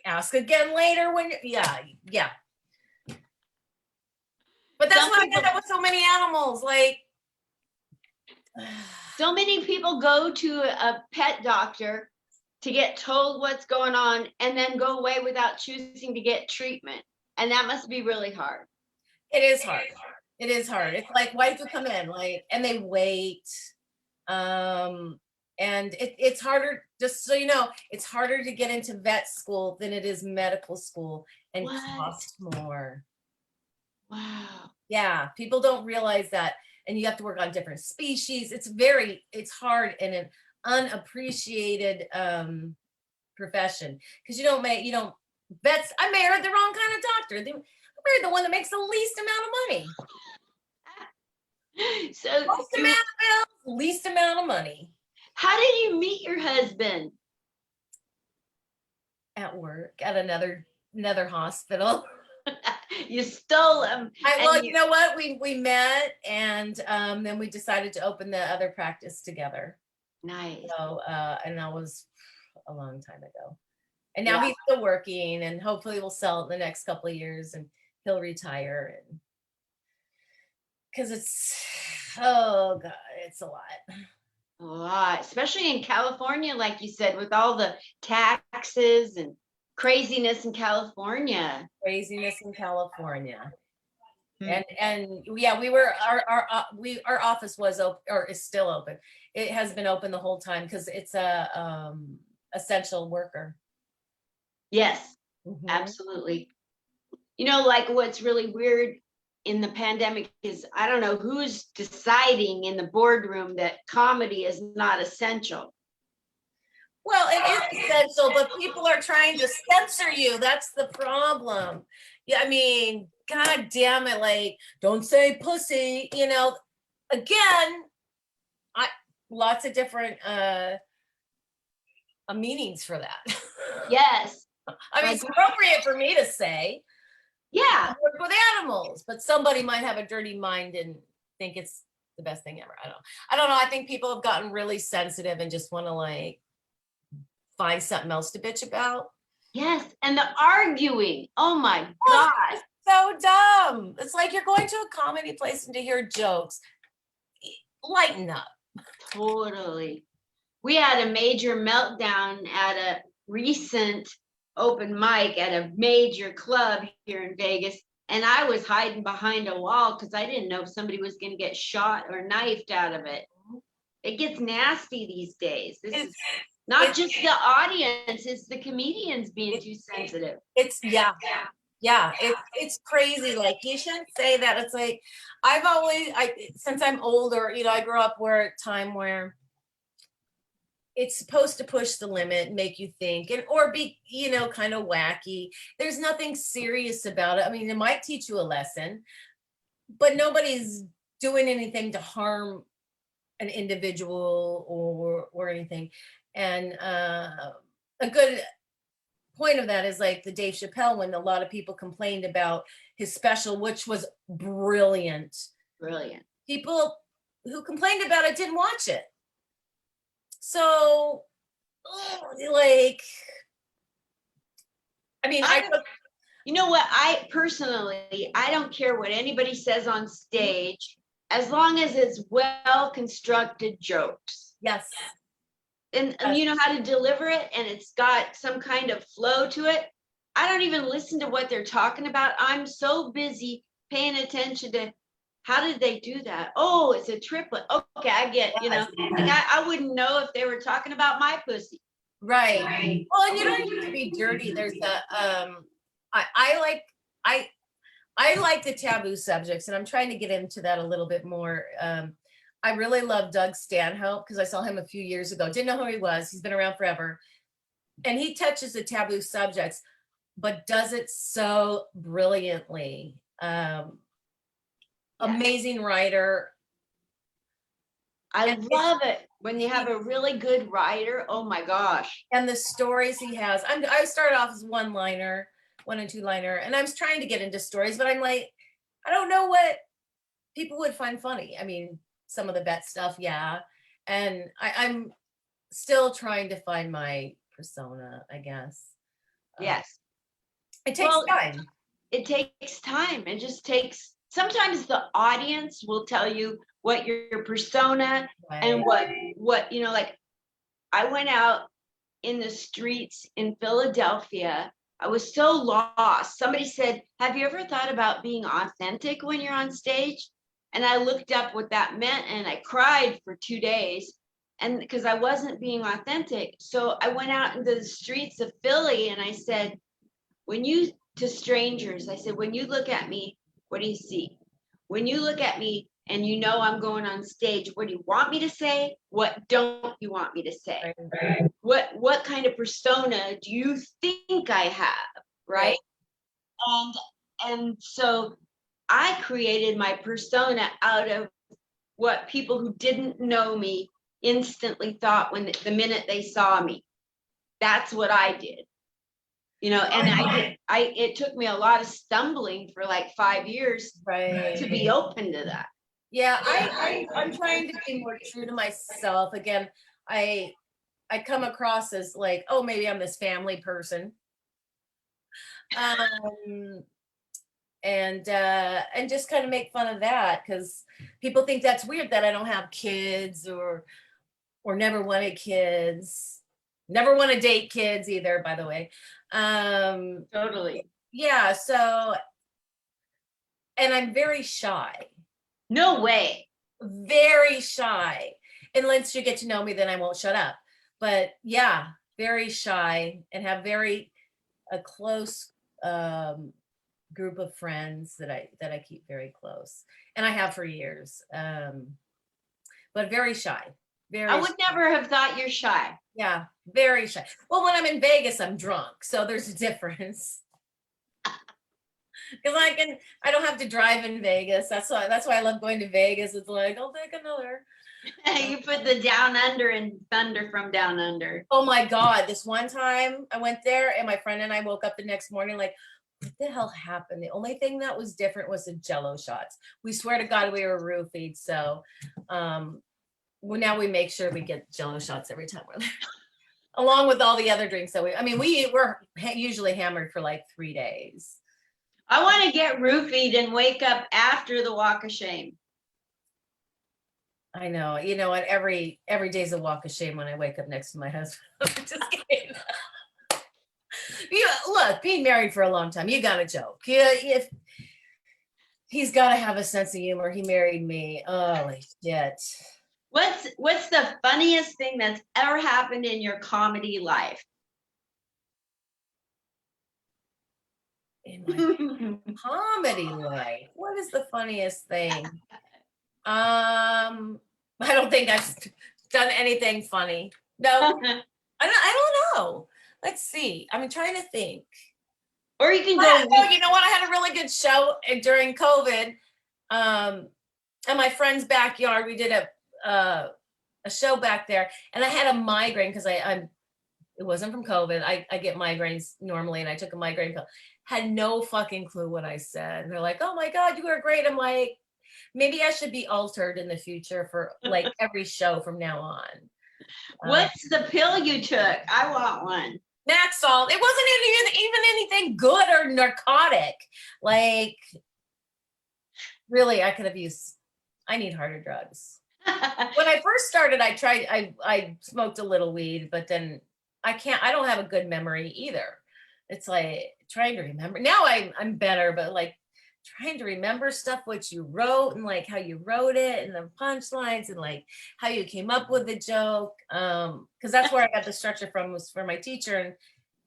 Speaker 1: Ask again later when, yeah. But that's what I did with so many animals. Like,
Speaker 2: so many people go to a pet doctor to get told what's going on and then go away without choosing to get treatment. And that must be really hard.
Speaker 1: It is hard. It is hard. It's like, why did you come in? Like, and they wait. And it's harder, just so you know, it's harder to get into vet school than it is medical school, and costs more.
Speaker 2: Wow.
Speaker 1: Yeah, people don't realize that. And you have to work on different species. It's hard and an unappreciated profession, because vets, I married the wrong kind of doctor. I married the one that makes the least amount of money. So most amount of bills, least amount of money.
Speaker 2: How did you meet your husband?
Speaker 1: At work, at another hospital.
Speaker 2: You stole him.
Speaker 1: Well, you know what? We met, and then we decided to open the other practice together.
Speaker 2: Nice.
Speaker 1: So, and that was a long time ago. And now he's still working, and hopefully we'll sell it in the next couple of years, and he'll retire. And because oh God, it's a lot,
Speaker 2: especially in California, like you said, with all the taxes and craziness in California.
Speaker 1: And yeah, we were our office was open, or is still open. It has been open the whole time because it's a essential worker.
Speaker 2: Yes, absolutely. You know, like what's really weird in the pandemic is, I don't know who's deciding in the boardroom that comedy is not essential.
Speaker 1: Well, it is essential, but people are trying to censor you. That's the problem. Yeah, I mean, God damn it, like, don't say pussy, again, lots of different meanings for that.
Speaker 2: Yes.
Speaker 1: I mean, it's appropriate for me to say.
Speaker 2: Yeah.
Speaker 1: I work with animals, but somebody might have a dirty mind and think it's the best thing ever. I don't know. I think people have gotten really sensitive and just want to like find something else to bitch about.
Speaker 2: Yes, and the arguing. Oh my God.
Speaker 1: So dumb. It's like you're going to a comedy place and to hear jokes. Lighten up.
Speaker 2: Totally. We had a major meltdown at a recent open mic at a major club here in Vegas. And I was hiding behind a wall because I didn't know if somebody was going to get shot or knifed out of it. It gets nasty these days. This is not just the audience, it's the comedians being too sensitive.
Speaker 1: It's it's crazy. Like, you shouldn't say that. It's like, since I'm older, I grew up where a time where it's supposed to push the limit, make you think, and or be, kind of wacky. There's nothing serious about it. I mean, it might teach you a lesson, but nobody's doing anything to harm an individual or anything. And a good point of that is like the Dave Chappelle, when a lot of people complained about his special, which was brilliant.
Speaker 2: Brilliant.
Speaker 1: People who complained about it didn't watch it. So, like, I mean,
Speaker 2: you know what? I personally, I don't care what anybody says on stage, as long as it's well constructed jokes.
Speaker 1: Yes.
Speaker 2: And you know how to deliver it, and it's got some kind of flow to it. I don't even listen to what they're talking about. I'm so busy paying attention to how did they do that? Oh, it's a triplet. Okay, I get, like I wouldn't know if they were talking about my pussy.
Speaker 1: Right. Well, and you don't have to be dirty. There's I like the taboo subjects, and I'm trying to get into that a little bit more. I really love Doug Stanhope because I saw him a few years ago. Didn't know who he was. He's been around forever. And he touches the taboo subjects, but does it so brilliantly. Amazing writer.
Speaker 2: I love it when you have a really good writer. Oh my gosh.
Speaker 1: And the stories he has. I started off as one and two liner, and I was trying to get into stories, but I'm like, I don't know what people would find funny. I mean, some of the vet stuff, yeah. And I'm still trying to find my persona, I guess.
Speaker 2: Yes.
Speaker 1: It takes time.
Speaker 2: It takes time. It just takes, sometimes the audience will tell you what your persona and what, like I went out in the streets in Philadelphia. I was so lost. Somebody said, have you ever thought about being authentic when you're on stage? And I looked up what that meant, and I cried for 2 days, and because I wasn't being authentic. So I went out into the streets of Philly, and I said, to strangers, I said, when you look at me, what do you see? When you look at me and you know I'm going on stage, what do you want me to say? What don't you want me to say? Right. What kind of persona do you think I have? Right. And so I created my persona out of what people who didn't know me instantly thought when the minute they saw me. That's what I did. And it took me a lot of stumbling for like 5 years to be open to that.
Speaker 1: Yeah, I'm trying to be more true to myself. Again, I come across as like, oh, maybe I'm this family person. And just kind of make fun of that, because people think that's weird that I don't have kids or never wanted kids, never want to date kids either, by the way.
Speaker 2: Totally.
Speaker 1: Yeah. So, and I'm very shy.
Speaker 2: No way.
Speaker 1: Very shy. Unless you get to know me, then I won't shut up. But yeah, very shy, and have a close group of friends that I keep very close, and I have for years. But very shy.
Speaker 2: I would never have thought you're shy.
Speaker 1: Yeah, very shy. Well, when I'm in Vegas, I'm drunk, so there's a difference. Because I don't have to drive in Vegas. That's why I love going to Vegas. It's like, I'll take another.
Speaker 2: You put the Down Under and Thunder from Down Under.
Speaker 1: Oh my God. This one time I went there, and my friend and I woke up the next morning like, what the hell happened? The only thing that was different was the Jello shots. We swear to God we were roofied. So well, now we make sure we get Jello shots every time we're there. Along with all the other drinks that we're usually hammered for like 3 days.
Speaker 2: I want to get roofied and wake up after the walk of shame.
Speaker 1: I know. You know what? Every day's a walk of shame when I wake up next to my husband. I'm just kidding. look, being married for a long time, you got to joke. Yeah, if he's got to have a sense of humor. He married me. Holy shit.
Speaker 2: What's the funniest thing that's ever happened in your comedy life?
Speaker 1: In my comedy life, what is the funniest thing? I don't think I've done anything funny. No, I don't know. Let's see. I'm trying to think.
Speaker 2: Or you can
Speaker 1: Oh,
Speaker 2: go.
Speaker 1: you know what? I had a really good show during COVID. In my friend's backyard, we did a show back there, and I had a migraine because I'm. It wasn't from COVID. I get migraines normally, and I took a migraine pill. Had no fucking clue what I said. And they're like, "Oh my god, you were great." I'm like, maybe I should be altered in the future for like every show from now on.
Speaker 2: What's the pill you took? I want one.
Speaker 1: Maxol. It wasn't even anything good or narcotic. Like, really, I could have used. I need harder drugs. When I first started, I smoked a little weed, but then I don't have a good memory either. It's like trying to remember. Now I'm better, but like trying to remember stuff what you wrote and like how you wrote it and the punchlines and like how you came up with the joke. Because that's where I got the structure from, was for my teacher,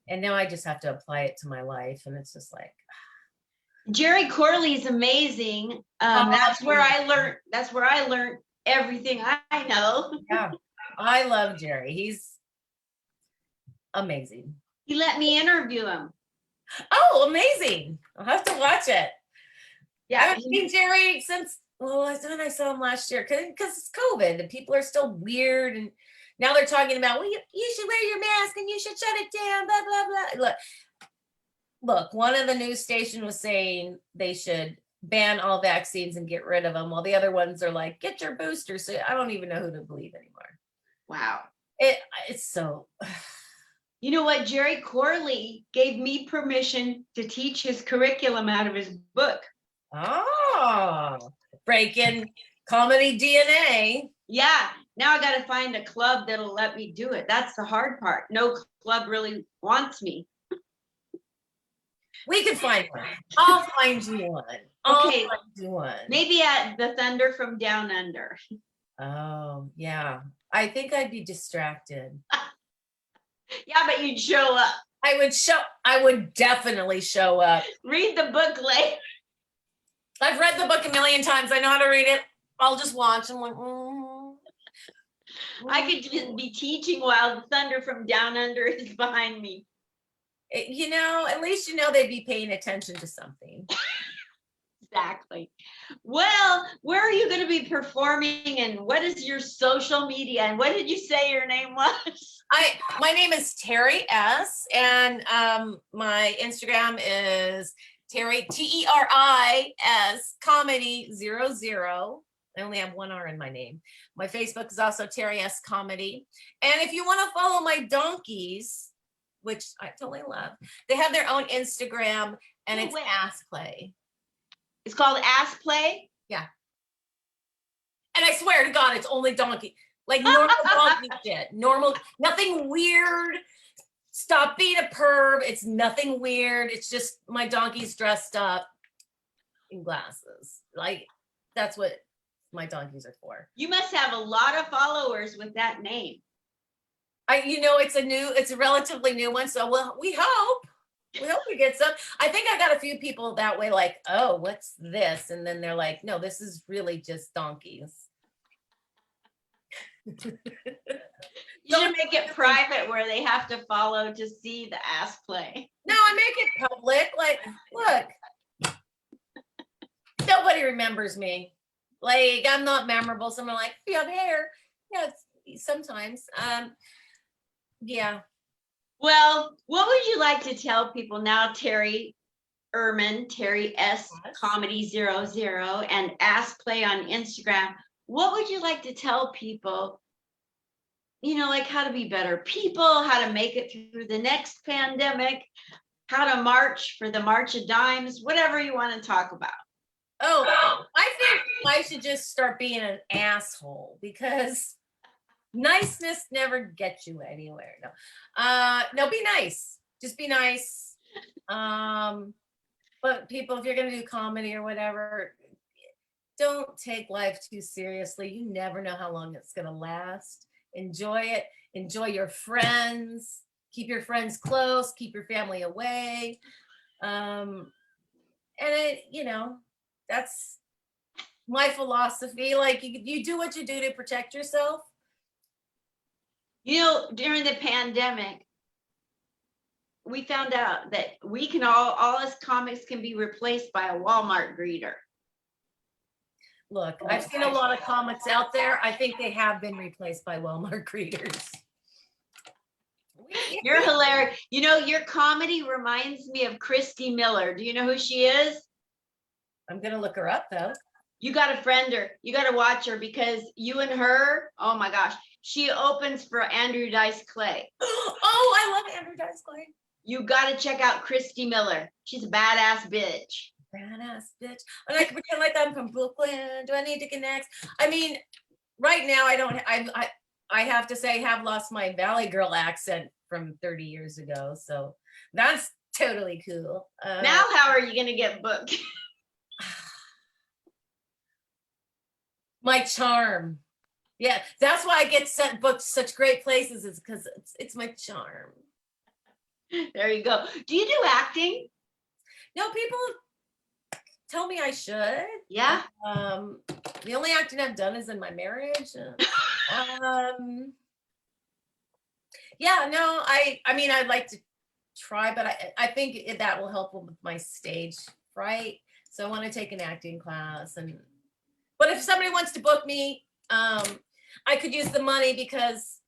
Speaker 1: and now I just have to apply it to my life, and it's just like
Speaker 2: Jerry Corley's amazing. That's where I learned. That's where I learned everything I know.
Speaker 1: Yeah, I love Jerry. He's amazing.
Speaker 2: He let me interview him.
Speaker 1: Oh, amazing. I'll have to watch it.
Speaker 2: Yeah,
Speaker 1: I haven't seen Jerry since, well, I thought I saw him last year because it's COVID and people are still weird. And now they're talking about, well, you should wear your mask and you should shut it down, blah, blah, blah. Look, one of the news stations was saying they should ban all vaccines and get rid of them, while the other ones are like, get your booster. So I don't even know who to believe anymore.
Speaker 2: wow.
Speaker 1: It's so.
Speaker 2: You know what? Jerry Corley gave me permission to teach his curriculum out of his book.
Speaker 1: Oh, breaking comedy DNA.
Speaker 2: Yeah. Now I got to find a club that'll let me do it. That's the hard part. No club really wants me.
Speaker 1: We can find one. I'll find you one. I'll find you one.
Speaker 2: Maybe at the Thunder from Down Under.
Speaker 1: Oh, yeah. I think I'd be distracted.
Speaker 2: Yeah, but you'd show up.
Speaker 1: I would definitely show up.
Speaker 2: Read the book later.
Speaker 1: I've read the book a million times. I know how to read it. I'll just watch. I'm like,
Speaker 2: I could just be teaching while the Thunder from Down Under is behind me.
Speaker 1: You know, at least you know they'd be paying attention to something.
Speaker 2: Exactly. Well, where are you going to be performing, and what is your social media, and what did you say your name was?
Speaker 1: My name is Teri S, and my Instagram is Teri TERIS comedy 00. I only have one R in my name. My Facebook is also Teri S comedy. And if you want to follow my donkeys, which I totally love, they have their own Instagram, and it's Ass Play.
Speaker 2: It's called Ass Play?
Speaker 1: Yeah. And I swear to God, it's only donkey. Like normal donkey shit. Normal, nothing weird. Stop being a perv. It's nothing weird. It's just my donkey's dressed up in glasses. Like, that's what my donkeys are for.
Speaker 2: You must have a lot of followers with that name.
Speaker 1: It's a relatively new one. So we hope we get some. I think I got a few people that way, like, oh, what's this? And then they're like, no, this is really just donkeys.
Speaker 2: You should make it private where they have to follow to see the Ass Play.
Speaker 1: No, I make it public. Like, look, nobody remembers me. Like, I'm not memorable. Someone like, you have hair. Yeah, sometimes. Yeah.
Speaker 2: Well, what would you like to tell people now, Teri Ehrman, Teri S comedy 00, and Ass Play on Instagram? What would you like to tell people? You know, like how to be better people, how to make it through the next pandemic, how to march for the March of Dimes, whatever you want to talk about.
Speaker 1: Oh, I think I should just start being an asshole, because niceness never gets you anywhere. No, be nice. Just be nice. But people, if you're gonna do comedy or whatever, don't take life too seriously. You never know how long it's gonna last. Enjoy it. Enjoy your friends. Keep your friends close. Keep your family away. And that's my philosophy. Like you do what you do to protect yourself.
Speaker 2: You know, during the pandemic, we found out that we can all us comics can be replaced by a Walmart greeter.
Speaker 1: Look, I've seen a lot of comics out there. I think they have been replaced by Walmart greeters.
Speaker 2: You're hilarious. You know, your comedy reminds me of Christy Miller. Do you know who she is?
Speaker 1: I'm gonna look her up though.
Speaker 2: You got to friend her. You got to watch her because you and her, oh my gosh, she opens for Andrew Dice Clay.
Speaker 1: Oh, I love Andrew Dice Clay.
Speaker 2: You got to check out Christy Miller. She's a badass bitch.
Speaker 1: Badass bitch. And I can pretend like I'm from Brooklyn. Do I need to connect? I mean, right now I have to say I have lost my Valley Girl accent from 30 years ago. So that's totally cool.
Speaker 2: Now, how are you going to get booked?
Speaker 1: My charm. Yeah, that's why I get sent booked such great places, is because it's my charm.
Speaker 2: There you go. Do you do acting?
Speaker 1: No, people tell me I should.
Speaker 2: Yeah.
Speaker 1: The only acting I've done is in my marriage. Yeah, no, I mean, I'd like to try, but I think that will help with my stage fright. So I want to take an acting class, but if somebody wants to book me, I could use the money because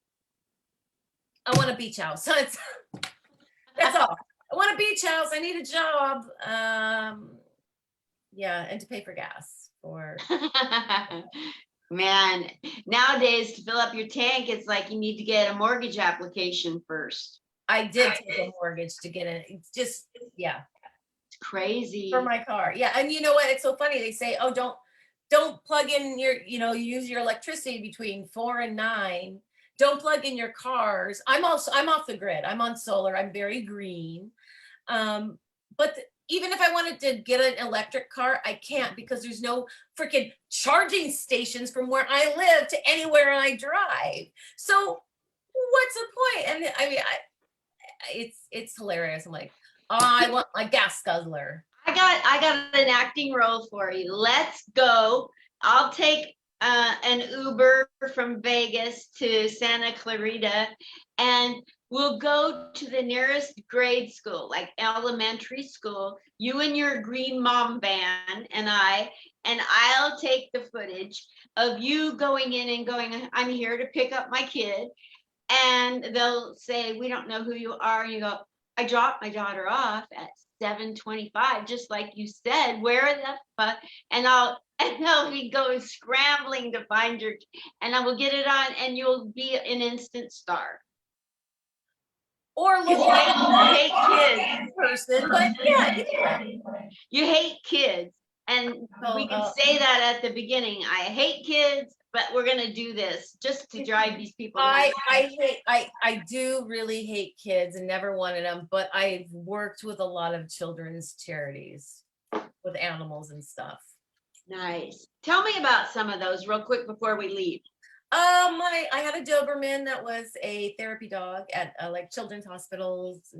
Speaker 1: I want a beach house. So that's all. I want a beach house. I need a job. Yeah, and to pay for gas for.
Speaker 2: Man, nowadays to fill up your tank, it's like you need to get a mortgage application first.
Speaker 1: I did take a mortgage to get it. It's just, yeah.
Speaker 2: It's crazy.
Speaker 1: For my car. Yeah. And you know what? It's so funny. They say, oh, don't plug in use your electricity between 4 and 9. Don't plug in your cars. I'm off the grid. I'm on solar. I'm very green. But even if I wanted to get an electric car, I can't because there's no freaking charging stations from where I live to anywhere I drive. So what's the point? And I mean, it's hilarious. I'm like, oh, I want my gas guzzler.
Speaker 2: I got an acting role for you. Let's go. I'll take an Uber from Vegas to Santa Clarita, and we'll go to the nearest grade school, like elementary school. You and your green mom van and I'll take the footage of you going in and going, I'm here to pick up my kid. And they'll say, we don't know who you are. And you go, I dropped my daughter off at 7:25, just like you said. Where the fuck? And they'll be going scrambling to find your, and I will get it on, and you'll be an instant star.
Speaker 1: Or look like
Speaker 2: you hate kids,
Speaker 1: person, but yeah,
Speaker 2: you hate kids, and we can say that at the beginning. I hate kids, but we're gonna do this just to drive these people.
Speaker 1: I do really hate kids and never wanted them, but I've worked with a lot of children's charities with animals and stuff.
Speaker 2: Nice. Tell me about some of those real quick before we leave.
Speaker 1: I had a Doberman that was a therapy dog at like children's hospitals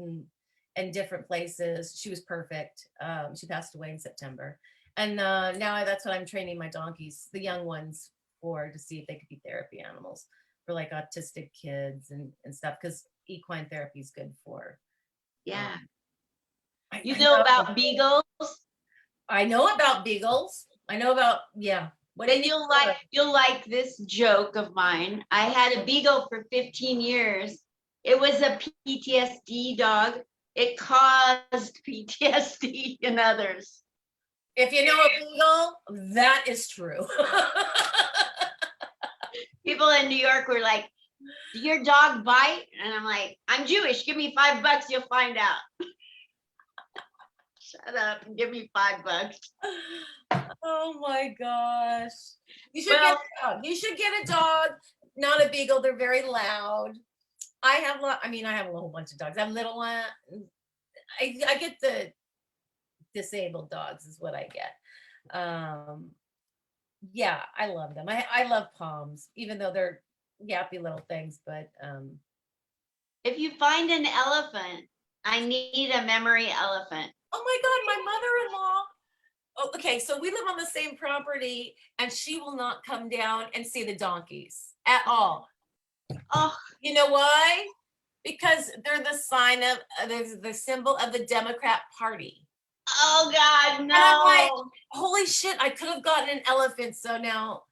Speaker 1: and different places. She was perfect. She passed away in September. And now that's what I'm training my donkeys, the young ones, for, to see if they could be therapy animals for like autistic kids and stuff, because equine therapy is good for.
Speaker 2: Yeah. You know about beagles?
Speaker 1: I know about beagles. I know about, yeah.
Speaker 2: Then you'll like this joke of mine. I had a beagle for 15 years. It was a PTSD dog. It caused PTSD in others.
Speaker 1: If you know a beagle, that is true.
Speaker 2: People in New York were like, "Did your dog bite?" And I'm like, "I'm Jewish. Give me $5, you'll find out." Shut up and give me $5.
Speaker 1: Oh my gosh. You should get a dog. You should get a dog, not a beagle. They're very loud. I have a whole bunch of dogs. I have little one. I get the disabled dogs is what I get. Yeah, I love them. I love Poms, even though they're yappy little things, but
Speaker 2: If you find an elephant, I need a memory elephant.
Speaker 1: oh my God, my mother-in-law. Oh, okay, so we live on the same property and she will not come down and see the donkeys at all.
Speaker 2: Oh,
Speaker 1: You know why? Because they're the sign of, they're the symbol of the Democrat Party.
Speaker 2: oh God,
Speaker 1: And I'm like,
Speaker 2: no.
Speaker 1: holy shit, I could have gotten an elephant. So now,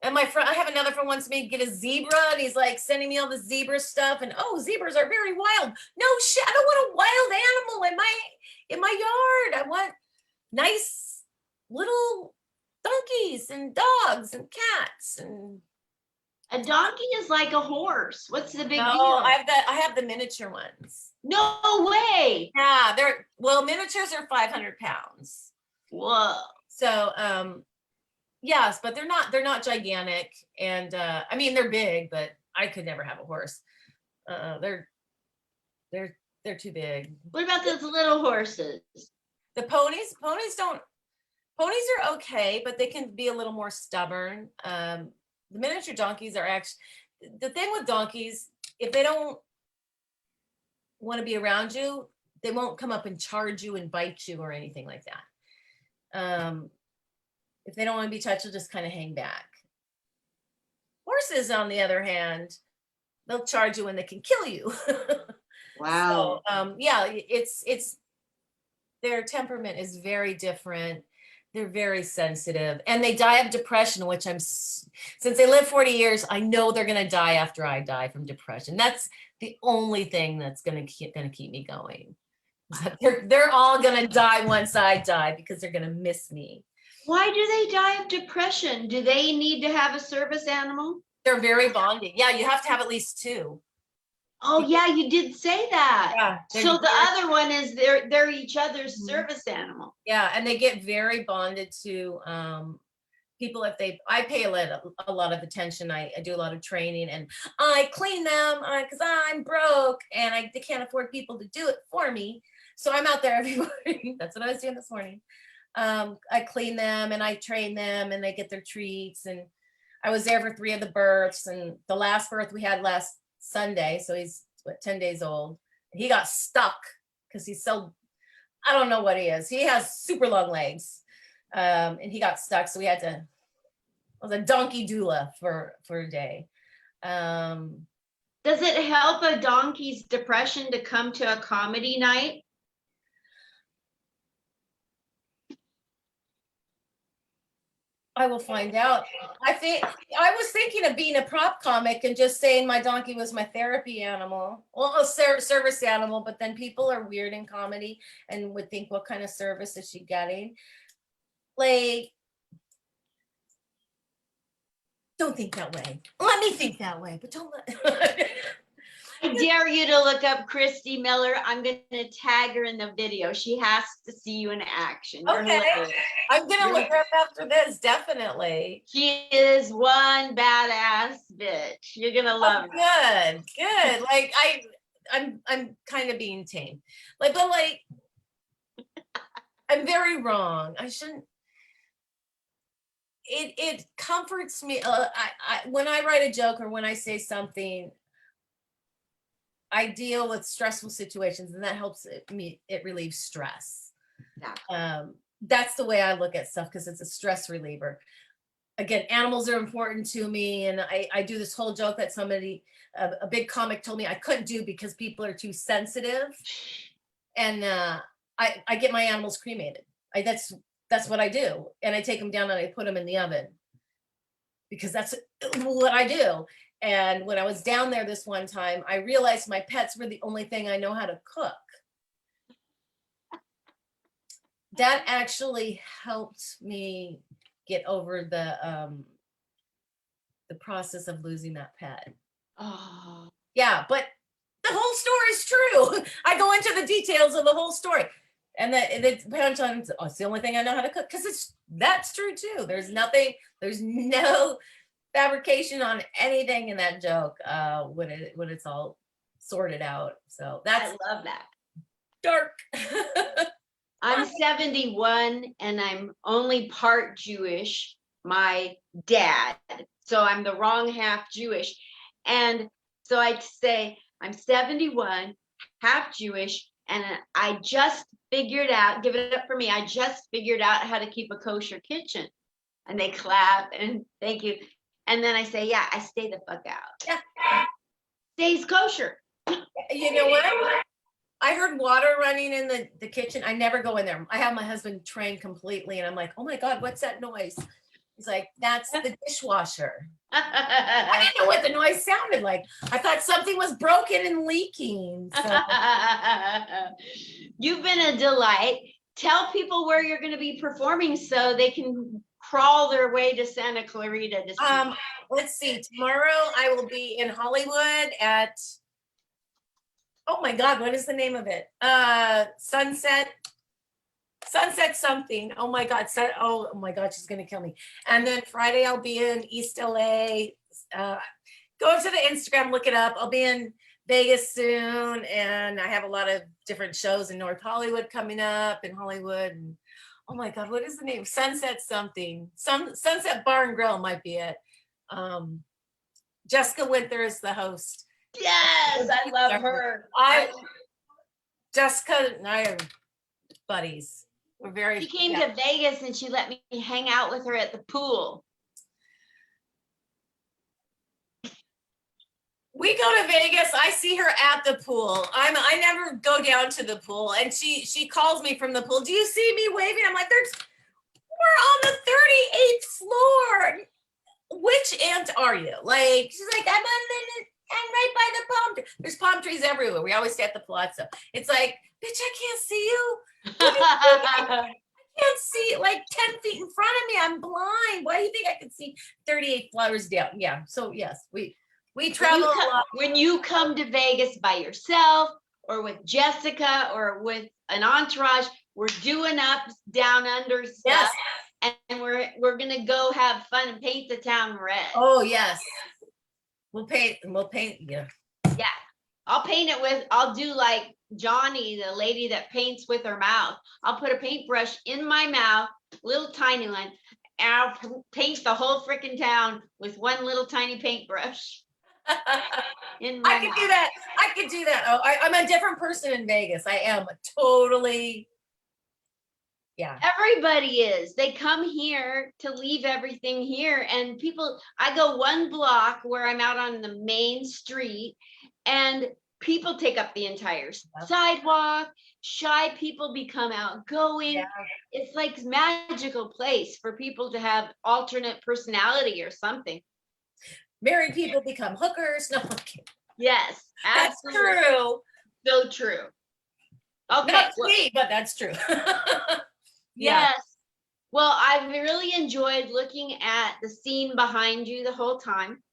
Speaker 1: and my friend, I have another friend wants me to get a zebra, and he's like sending me all the zebra stuff. And oh, zebras are very wild. No shit, I don't want a wild animal in my yard. I want nice little donkeys and dogs and cats and
Speaker 2: A donkey is like a horse. What's the big
Speaker 1: no,
Speaker 2: deal?
Speaker 1: I have the miniature ones.
Speaker 2: No way.
Speaker 1: Yeah, they're well, miniatures are 500 pounds.
Speaker 2: Whoa.
Speaker 1: So yes, but they're not gigantic. And I mean they're big, but I could never have a horse. They're they're too big.
Speaker 2: What about those little horses?
Speaker 1: The ponies are okay, but they can be a little more stubborn. The miniature donkeys are actually the thing with donkeys, if they don't want to be around you, they won't come up and charge you and bite you or anything like that. If they don't want to be touched, they'll just kind of hang back. Horses, on the other hand, they'll charge you and they can kill you.
Speaker 2: Wow.
Speaker 1: So, yeah, it's their temperament is very different. They're very sensitive, and they die of depression, which since they live 40 years, I know they're going to die after I die from depression. That's the only thing that's going to keep me going. They're all going to die once I die because they're going to miss me.
Speaker 2: Why do they die of depression? Do they need to have a service animal?
Speaker 1: They're very bonding. Yeah, you have to have at least two.
Speaker 2: Oh yeah, you did say that.
Speaker 1: Yeah.
Speaker 2: So the other one is they're each other's
Speaker 1: Mhm.
Speaker 2: service animal.
Speaker 1: Yeah, and they get very bonded to people if I pay a lot of attention. I do a lot of training and I clean them because I'm broke and they can't afford people to do it for me. So I'm out there every morning. That's what I was doing this morning. I clean them and I train them and they get their treats. And I was there for 3 of the births, and the last birth we had last Sunday. So he's 10 days old. He got stuck because he's so, I don't know what he is. He has super long legs. And he got stuck. So I was a donkey doula for a day.
Speaker 2: Does it help a donkey's depression to come to a comedy night?
Speaker 1: I will find out. I was thinking of being a prop comic and just saying my donkey was my therapy animal. Well, a service animal, but then people are weird in comedy and would think, what kind of service is she getting? Like, don't think that way. Let me think that way, but don't let.
Speaker 2: I dare you to look up Christy Miller. I'm going to tag her in the video. She has to see you in action. You're
Speaker 1: Okay.
Speaker 2: hilarious.
Speaker 1: I'm gonna look her up after this, definitely.
Speaker 2: She is one badass bitch. You're gonna love her.
Speaker 1: Good. Like I'm kind of being tame. But like I'm very wrong. I shouldn't. It comforts me. When I write a joke or when I say something, I deal with stressful situations, and that helps it relieves stress.
Speaker 2: Yeah.
Speaker 1: That's the way I look at stuff because it's a stress reliever. Again, animals are important to me, and I do this whole joke that somebody, a big comic, told me I couldn't do because people are too sensitive, and I get my animals cremated. That's what I do, and I take them down and I put them in the oven because that's what I do. And when I was down there this one time, I realized my pets were the only thing I know how to cook. That actually helped me get over the process of losing that pet.
Speaker 2: Oh.
Speaker 1: Yeah, but the whole story is true. I go into the details of the whole story. And it's the only thing I know how to cook, because that's true too. There's no fabrication on anything in that joke when it's all sorted out. So
Speaker 2: I
Speaker 1: that's
Speaker 2: love that.
Speaker 1: dark.
Speaker 2: I'm 71 and I'm only part Jewish, my dad. So I'm the wrong half Jewish. And so I say I'm 71, half Jewish, and I just figured out, give it up for me, I just figured out how to keep a kosher kitchen. And they clap and thank you. And then I say, yeah, I stay the fuck out.
Speaker 1: Yeah.
Speaker 2: Stays kosher.
Speaker 1: You know what? I heard water running in the kitchen. I never go in there. I have my husband trained completely, and I'm like, oh my God, what's that noise? He's like, that's the dishwasher. I didn't know what the noise sounded like. I thought something was broken and leaking. So.
Speaker 2: You've been a delight. Tell people where you're going to be performing so they can crawl their way to Santa Clarita to see.
Speaker 1: Let's see. Tomorrow I will be in Hollywood at, oh my God, what is the name of it? Sunset something. Oh my God. Oh my God, she's gonna kill me. And then Friday I'll be in East LA. Go to the Instagram, look it up. I'll be in Vegas soon, and I have a lot of different shows in North Hollywood coming up in Hollywood. And oh my God, what is the name? Sunset something. Sunset Bar and Grill might be it. Jessica Winter is the host.
Speaker 2: Yes, I love her.
Speaker 1: Jessica and I are buddies. We're very.
Speaker 2: She came to Vegas and she let me hang out with her at the pool.
Speaker 1: We go to Vegas. I see her at the pool. I never go down to the pool, and she calls me from the pool. Do you see me waving? I'm like, we're on the 38th floor. Which aunt are you? Like, she's like, I'm right by the palm tree. There's palm trees everywhere. We always stay at the Palazzo. It's like, bitch, I can't see you. I can't see like 10 feet in front of me. I'm blind. Why do you think I can see 38 flowers down? Yeah. So yes, we travel a lot.
Speaker 2: When you come to Vegas by yourself or with Jessica or with an entourage, we're doing up, down, under stuff.
Speaker 1: Yes.
Speaker 2: And we're gonna go have fun and paint the town red.
Speaker 1: Oh yes. We'll paint, yeah.
Speaker 2: Yeah. I'll do like Johnny, the lady that paints with her mouth. I'll put a paintbrush in my mouth, little tiny one, and I'll paint the whole freaking town with one little tiny paintbrush.
Speaker 1: I could do that. Oh, I'm a different person in Vegas. I am totally. Yeah.
Speaker 2: Everybody is. They come here to leave everything here. And people, I go one block where I'm out on the main street and people take up the entire sidewalk. Shy people become outgoing. Yeah. It's like a magical place for people to have alternate personality or something.
Speaker 1: Married people become hookers. No,
Speaker 2: yes, absolutely.
Speaker 1: That's true.
Speaker 2: So true. Okay.
Speaker 1: Not me, but that's true.
Speaker 2: Yes. Well, I've really enjoyed looking at the scene behind you the whole time.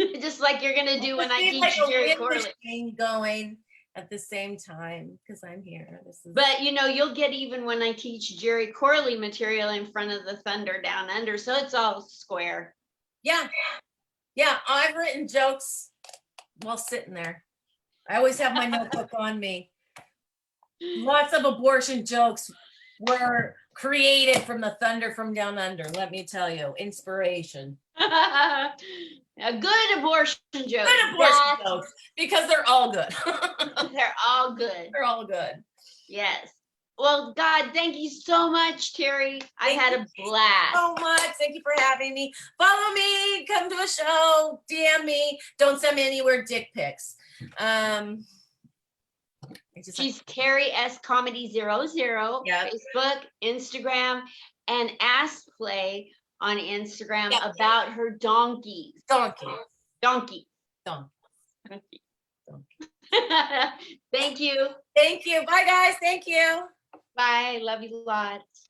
Speaker 2: Just like you're going to do when I teach like Jerry Corley.
Speaker 1: Going at the same time because I'm here.
Speaker 2: But you'll get even when I teach Jerry Corley material in front of the Thunder Down Under. So it's all square.
Speaker 1: Yeah. Yeah. I've written jokes while sitting there. I always have my notebook on me. Lots of abortion jokes were created from the Thunder from Down Under. Let me tell you, inspiration.
Speaker 2: A good abortion joke.
Speaker 1: Good abortion jokes because they're all good.
Speaker 2: They're all good.
Speaker 1: They're all good.
Speaker 2: Yes. Well, God, thank you so much, Teri. I had a blast.
Speaker 1: So much. Thank you for having me. Follow me. Come to a show. DM me. Don't send me anywhere dick pics.
Speaker 2: She's Teri S Comedy 00, yep. Facebook, Instagram, and Ask Play on Instagram about her donkeys. Donkey. Thank you.
Speaker 1: Thank you. Bye, guys. Thank you.
Speaker 2: Bye. Love you lots.